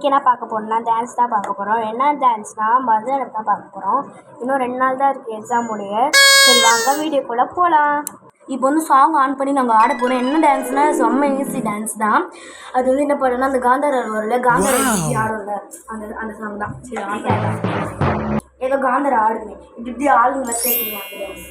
இன்றைக்கி என்ன பார்க்க போகிறோம்னா டான்ஸ் தான் பார்க்க போகிறோம். என்ன டான்ஸ்னால் பரதநாட்டியம் தான் பார்க்க போகிறோம். இன்னும் 2 நாள் தான் இருக்குது எக்ஸாம் முடிய. சரி வாங்க வீடியோக்குள்ளே போகலாம். இப்போ வந்து சாங் ஆன் பண்ணி நாங்கள் ஆட போகிறோம். என்ன டான்ஸ்னால் செம்ம ஈஸி டான்ஸ் தான். அது வந்து என்ன பண்ணணும்னா அந்த காந்தாரர் வரல, காந்தாரர் ஆடும்ல அந்த சாங் தான். சரி ஆன் பண்ணலாம். ஏதோ காந்தாரர் ஆடுங்க, இப்படி ஆளுங்க சேர்க்கணும் அந்த டான்ஸ்.